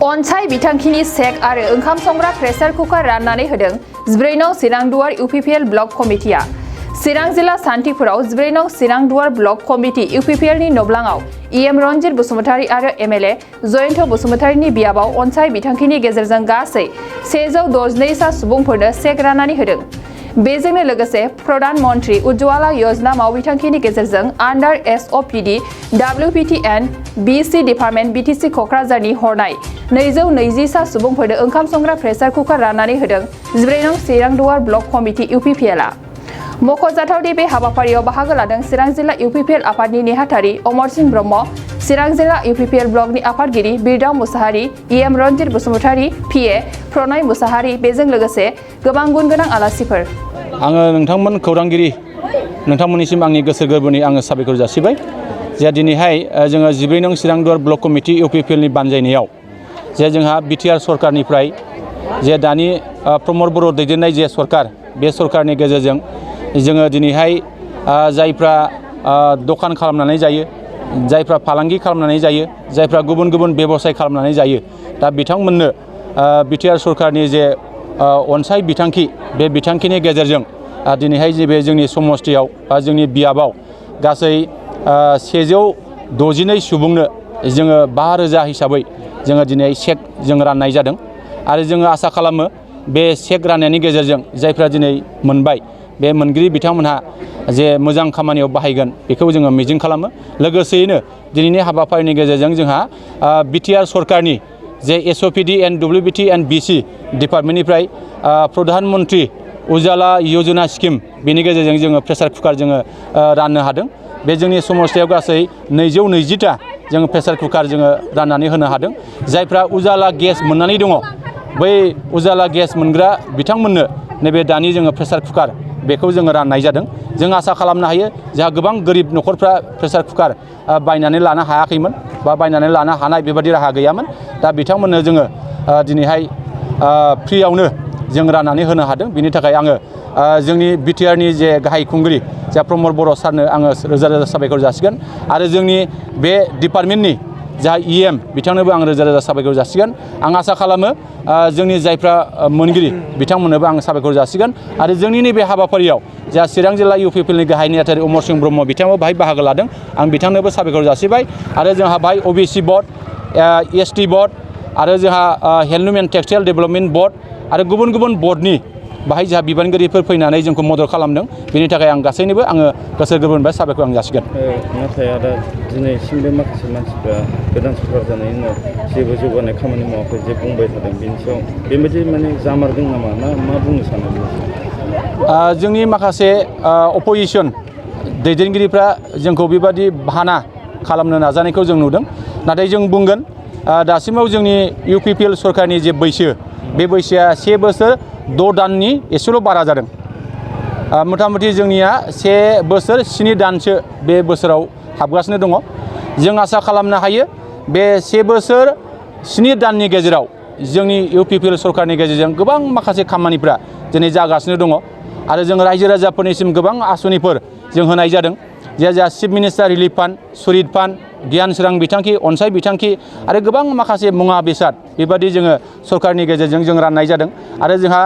अनसाय बिथांखिनि सेक आरो ओंखाम संग्रा प्रेसार कुकार राननानै होदों 14 नं चिरां दुवार इउपिपिएल ब्लक कमिटिया। चिरां जिल्ला सान्थिपुराव 14 नं चिरां दुवार ब्लक कमिटि इउपिपिएलनि नब्लाङाव इएम रनजित बसुमतारी आरो एमएलए जयन्त बसुमतारीनि बियाबाव अनसाय बिथांखिनि गेजेरजों गासै 162 सा सुबुंफोरनो सेक राननानै होदों। बेजोंनो लोगोसे प्रधान मंत्री उज्ज्वला योजना मावबिथांखिनि गेजेरजों आन्डार एसअपिडि डब्लिउपिटिएन बिसि डिपार्टमेन्ट बिटिसि क'क्राझारनि हरनाय 220 सा सुबुंफोरनो ओंखाम संग्रा प्रेसार कुकार राननानै होदों 14 नं चिरां दुवार ब्लक कमिटि इउपिपिएलआ। मख'जाथावदि बे हाबाफारियाव बाहागो लादों चिरां जिल्ला इउपिपिएल आफादनि नेहाथारि अमरसिं ब्रह्म, चिरां जिल्ला इउपिपिएल ब्लकनि आफादगिरि बिरदाव मुसाहारि, इएम रनजित बसुमतारी, पिए प्रनय मुसाहारि, बेजों लोगोसे गोबां गुन गोनां आलासिफोर। आङो नोंथांमोन खौरांगिरि नोंथांमोननिसिम आंनि गोसो गोरबोनि आङो साबायखर जासिबाय जे दिनैहाय जोङो 14 नं चिरां दुवार ब्लक कमिटि इउपिपिएलनि बानजायनायाव जे जोंहा बिटिआर सरकारनिफ्राय जे दानि प्रमद बर' दैदेननाय जे सरकार, बे सरकारनि गेजेरजों जोङो दिनैहाय जायफ्रा दखान खालामनानै जायो, जायफ्रा फालांगि खालामनानै जायो, जायफ्रा गुबुन गुबुन बेबसाय खालामनानै जायो, दा बिथांमोननो बिटिआर सरकारनि जे अनसाय बिथांखि, बे बिथांखिनि गेजेरजों दिनैहाय जे बे जोंनि समस्तियाव बा जोंनि बियाबाव गासै 162 सुबुंनो जोङो 5,000 हिसाबै जोङो दिनै सेक जों राननाय जादों। आरो जोङो आसा खालामो बे सेक राननायनि गेजेरजों जायफ्रा दिनै मोनबाय, बे मोनगिरि बिथांमोनहा जे मोजां खामानियाव बाहायगोन बेखौ जोङो मिजिं खालामो। लोगोसेयैनो दिनैनि हाबाफारिनि गेजेरजों जोंहा बिटिआर सरकारनि जे एसअपिडि एन्ड डब्लिउबिटि एन्ड बिसि डिपार्टमेन्टनिफ्राय प्रधान मन्त्री उज्ज्वला योजना स्किम, बेनि गेजेरजों जोङो प्रेसार कुकार जोङो राननो हादों। बे जोंनि समस्तियाव गासै 220टा जोङो प्रेसार कुकार जोङो राननानै होनो हादों। जायफ्रा उज्ज्वला गेस मोननानै दङ, बै उज्ज्वला गेस मोनग्रा बिथांमोननो नैबे दानि जोङो प्रेसार कुकार बेखौ जोङो राननाय जादों। जों आसा खालामनो हायो जोंहा गोबां गोरिब न'खरफ्रा प्रेसार कुकार बायनानै लानो हायाखैमोन बा बायनानै लानो हानाय बेबादि राहा गैयामोन। दा बिथांमोननो जोङो दिनैहाय फ्रियावनो जों राननानै होनो हादों। बिनि थाखाय आङो जोंनि बिटिआरनि जे गाहाय खुंगिरि जा प्रमद बर' सारनो आङो रोजा रोजा साबायखर जासिगोन। आरो जोंनि बे डिपार्टमेन्टनि जा इएम बिथांनोबो आं रोजा रोजा साबायखर जासिगोन। आं आसा खालामो जोंनि जायफ्रा मोनगिरि बिथांमोननोबो आं साबायखर जासिगोन। आरो जोंनि नैबे हाबाफारियाव जा चिरां जिल्ला इउपिपिएलनि गाहाय नेहाथारि अमरसिं ब्रह्म बिथाङाबो बाहाय बाहागो लादों, आं बिथांनोबो साबायखर जासिबाय। आरो जोंहा बाहाय अबिसि बर्ड, एसटि बर्ड, आरो जोंहा handloom and textile development board आरो गुबुन गुबुन बर्डनि बाहाय जोंहा बिबानगिरिफोर फैनानै जोंखौ मदद खालामदों। बेनि थाखाय आं गासैनोबो आङो गोसो गोरबोनिफ्राय साबायखर आं जासिगोन। नाथाय आदा दिनैसिमबो माखासे मानसिफ्रा गोदान सरकार जानायनि उनाव जेबो जौगानाय खामानि मावाखै जे बुंबाय थादों, बेनि सायाव बेबायदि माने जामारदों नामा, मा बुंनो सानो? जोंनि माखासे अपोजिसन दैदेनगिरिफ्रा जोंखौ बेबादि बाहाना खालामनो नाजानायखौ जों नुदों। नाथाय जों बुंगोन दासिमाव जोंनि इउपिपिएल सरकारनि जे बैसो, बे बैसोआ 1 बोसोर 6 दाननि एसेल' बारा जादों। मथा मथि जोंनिया 1 बोसोर 7 दानसो बे बोसोराव हाबगासिनो दङ। जों आसा खालामनो हायो बे 1 बोसोर 7 दाननि गेजेराव जोंनि इउपिपिएल सरकारनि गेजेरजों गोबां माखासे खामानिफ्रा दिनै जागासिनो दङ। आरो जों रायजो राजाफोरनिसिम गोबां आसनिफोर जों होनाय जादों। जे जा chief minister relief fund, सुरित fund, गियान सोरां बिथांखि, अनसाय बिथांखि आरो गोबां माखासे मुवा बेसाद बेबादि जोङो सरकारनि गेजेरजों जों राननाय जादों। आरो जोंहा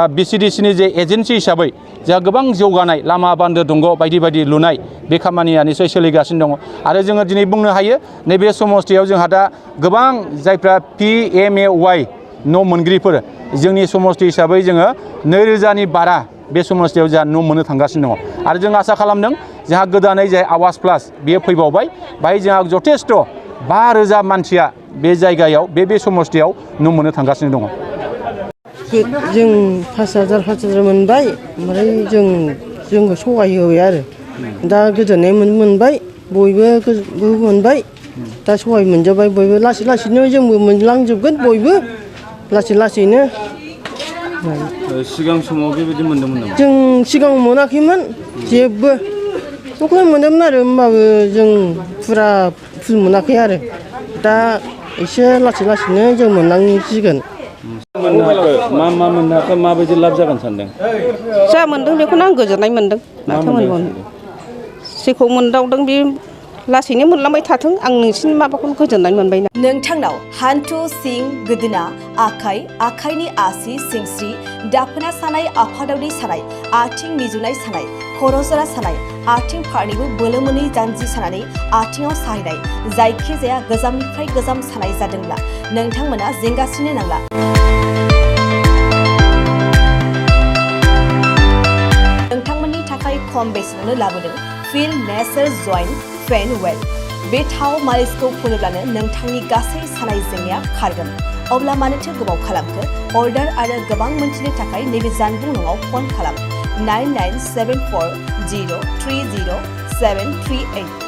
बिसिडिसिनि जे एजेन्सि हिसाबै जोंहा गोबां जौगानाय लामा, बान्दो, दंग' बायदि बायदि लुनाय बे खामानिया निसय सोलिगासिनो दङ। आरो जोङो दिनै बुंनो हायो नैबे समस्तियाव जोंहा दा गोबां जायफ्रा PMAY न' मोनगिरिफोर जोंनि समस्ति हिसाबै जोङो 2,000नि बारा बे समस्तियाव जोंहा न' मोननो थांगासिनो दङ। आरो जों आसा खालामदों जोंहा गोदानै जाय आवास प्लास बेयो फैबावबाय, बाहाय जोंहा जथेस्थ' 5,000 मानसिया बे जायगायाव बे समस्तियाव न' मोननो थांगासिनो दङ। जों 5,000 मोनबाय, ओमफ्राय जोंखौ सहाय होबाय आरो दा गोजोननाय मोनबाय, बयबो मोनबाय, दा सहाय मोनजाबाय बयबो। लासै लासैनो जोंबो मोनलांजोबगोन बयबो लासै लासैनो। सिगां समाव बेबायदि मोन्दोंमोन नामा? जों सिगाङाव मोनाखैमोन जेबो, दख'ना मोनदोंमोन आरो होमबाबो जों फुरा फुल मोनाखै आरो दा एसे लासै लासैनो जों मोनलांसिगोन। मा मोननो हाखो, माबायदि लाब जागोन सानदों? जा मोनदों बेखौनो आं गोजोननाय मोनदों। माथो मोनबावनो, जेखौ मोनदावदों बे लासैनो मोनलांबाय थाथों आं नोंसिनि माबाखौनो गोजोननाय मोनबाय ना। नोंथांनाव हान्थु सिं गोदोना आखाइनि आसि सिंस्रि दाफोना सानाय आफादावदै सानाय आथिं मिजुनाय सानाय खर' जरा सानाय आथिं फारनैबो बोलो मोनै जानजि सानानै आथिङाव साहैनाय जायखिजाया गोजामनिफ्राय गोजाम सानाय जादोंब्ला नोंथांमोना जिंगासिनो नांला। नोंथांमोननि थाखाय खम बेसेनावनो लाबोदों फिल नेचार जइन्ट पेन वेल। बे थाव मालिसखौ फुनोब्लानो नोंथांनि गासै सानाय जेंनाया खारगोन। अब्ला मानोथो गोबाव खालामखो? अर्डार आरो गोबां मोनथिनो थाखाय नैबे जानबुं नङाव फन खालाम 9974030738।